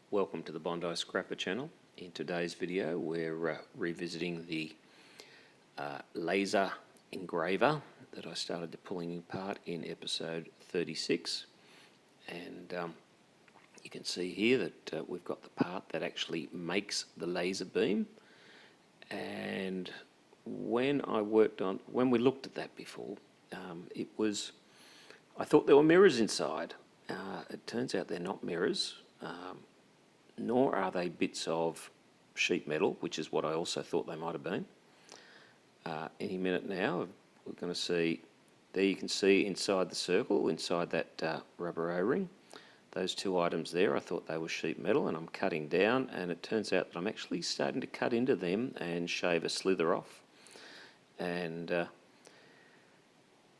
Welcome to the Bondi Scrapper channel. In today's video we're revisiting the Laser Engraver that I started pulling apart in episode 36, and you can see here that we've got the part that actually makes the laser beam. And when we looked at that before, I thought there were mirrors inside. It turns out they're not mirrors, nor are they bits of sheet metal, which is what I also thought they might have been. Any minute now we're going to see, there you can see inside the circle, inside that rubber O-ring, those two items there, I thought they were sheet metal, and I'm cutting down, and it turns out that I'm actually starting to cut into them and shave a slither off. And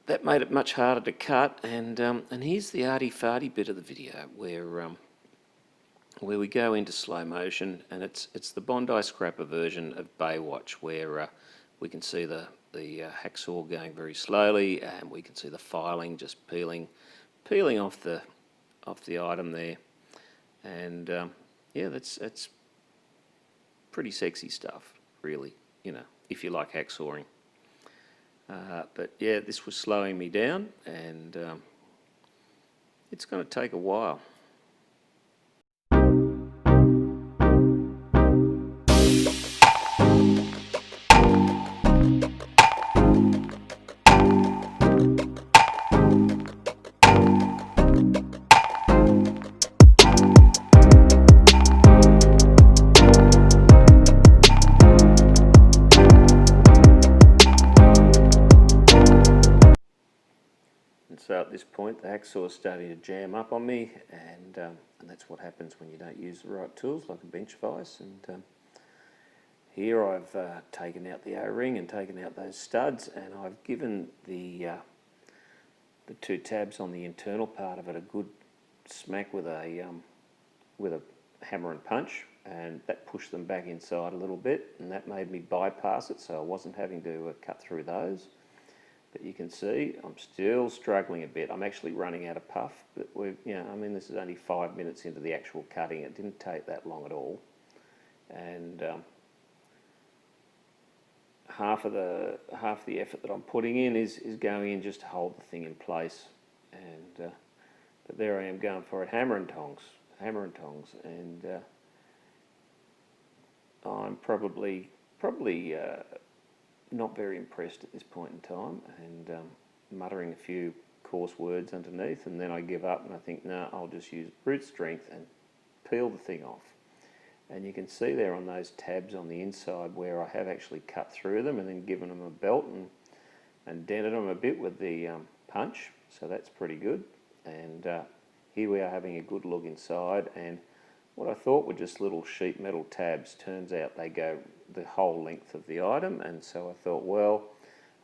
that made it much harder to cut, and here's the arty-farty bit of the video where we go into slow motion, and it's the Bondi Scrapper version of Baywatch, where we can see the hacksaw going very slowly, and we can see the filing just peeling off the item there. And yeah, that's pretty sexy stuff, really, you know, if you like hacksawing. But yeah, this was slowing me down, and it's going to take a while. So at this point the hacksaw is starting to jam up on me, and that's what happens when you don't use the right tools, like a bench vise. And here I've taken out the O-ring and taken out those studs, and I've given the two tabs on the internal part of it a good smack with a hammer and punch, and that pushed them back inside a little bit, and that made me bypass it, so I wasn't having to cut through those. But you can see I'm still struggling a bit. I'm actually running out of puff, but I mean, this is only 5 minutes into the actual cutting. It didn't take that long at all, and half the effort that I'm putting in is going in just to hold the thing in place. And but there I am going for it, hammer and tongs, and I'm probably not very impressed at this point in time, and muttering a few coarse words underneath, and then I give up and I think, no, I'll just use brute strength and peel the thing off. And you can see there on those tabs on the inside where I have actually cut through them and then given them a belt and dented them a bit with the punch, so that's pretty good. And here we are having a good look inside, and what I thought were just little sheet metal tabs, turns out they go the whole length of the item. And so I thought, well,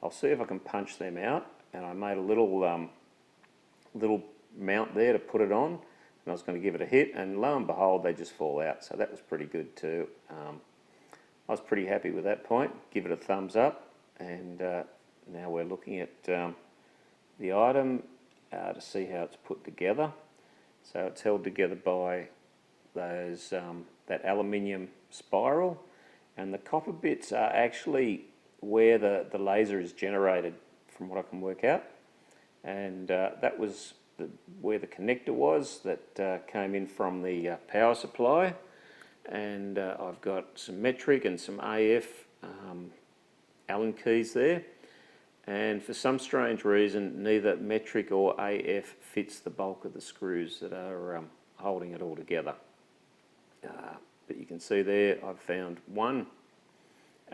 I'll see if I can punch them out, and I made a little mount there to put it on, and I was going to give it a hit, and lo and behold, they just fall out. So that was pretty good too. I was pretty happy with that point. Give it a thumbs up, and now we're looking at the item to see how it's put together. So it's held together by those that aluminium spiral, and the copper bits are actually where the laser is generated, from what I can work out. And that was where the connector was that came in from the power supply. And I've got some metric and some AF Allen keys there, and for some strange reason neither metric or AF fits the bulk of the screws that are holding it all together. But you can see there I've found one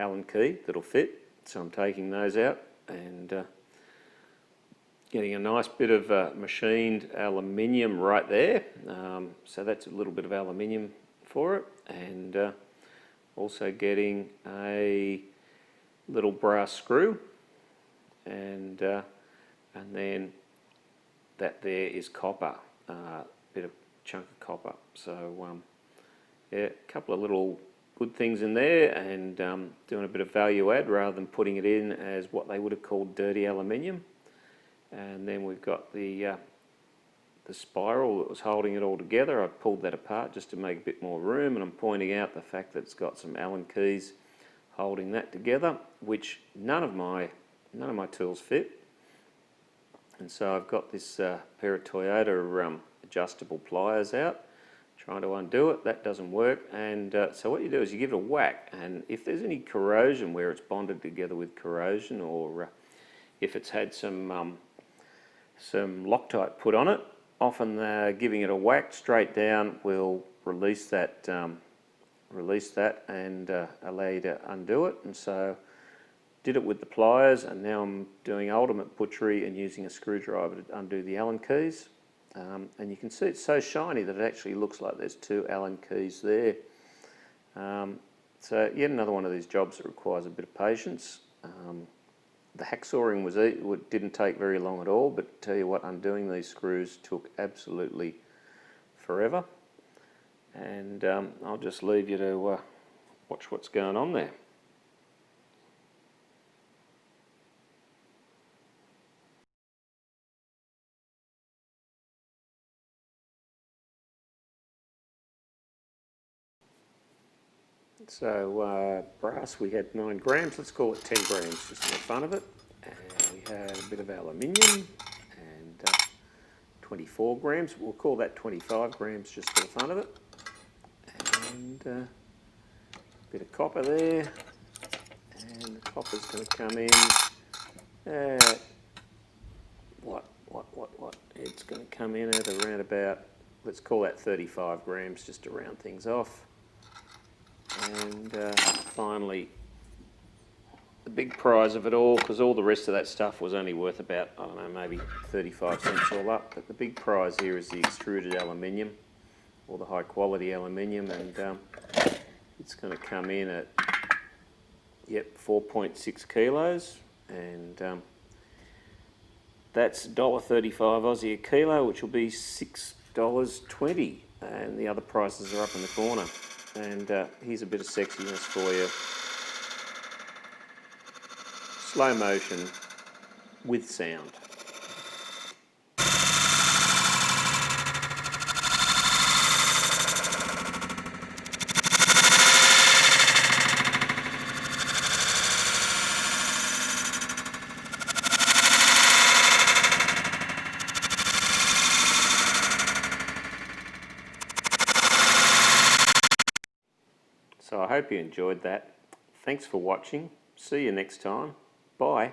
Allen key that'll fit, so I'm taking those out and getting a nice bit of machined aluminium right there. So that's a little bit of aluminium for it, and also getting a little brass screw, and then that there is copper, bit of chunk of copper. So yeah, a couple of little good things in there, and doing a bit of value add rather than putting it in as what they would have called dirty aluminium. And then we've got the spiral that was holding it all together. I pulled that apart just to make a bit more room, and I'm pointing out the fact that it's got some Allen keys holding that together, which none of my tools fit. And so I've got this pair of Toyota adjustable pliers out, trying to undo it. That doesn't work, and so what you do is you give it a whack, and if there's any corrosion where it's bonded together with corrosion, or if it's had some Loctite put on it, often giving it a whack straight down will release that and allow you to undo it. And so did it with the pliers, and now I'm doing ultimate butchery and using a screwdriver to undo the Allen keys. And you can see it's so shiny that it actually looks like there's two Allen keys there. So yet another one of these jobs that requires a bit of patience. The hacksawing didn't take very long at all, but tell you what, undoing these screws took absolutely forever. And I'll just leave you to watch what's going on there. So brass, we had 9 grams, let's call it 10 grams just for the fun of it. And we had a bit of aluminium and 24 grams, we'll call that 25 grams just for the fun of it. And a bit of copper there, and the copper's going to come in at, it's going to come in at around about, let's call that 35 grams just to round things off. And finally, the big prize of it all, because all the rest of that stuff was only worth about, I don't know, maybe 35 cents all up, but the big prize here is the extruded aluminium, or the high quality aluminium, and it's going to come in at, 4.6 kilos, and that's $1.35 Aussie a kilo, which will be $6.20, and the other prices are up in the corner. And here's a bit of sexiness for you. Slow motion with sound. So I hope you enjoyed that. Thanks for watching. See you next time. Bye.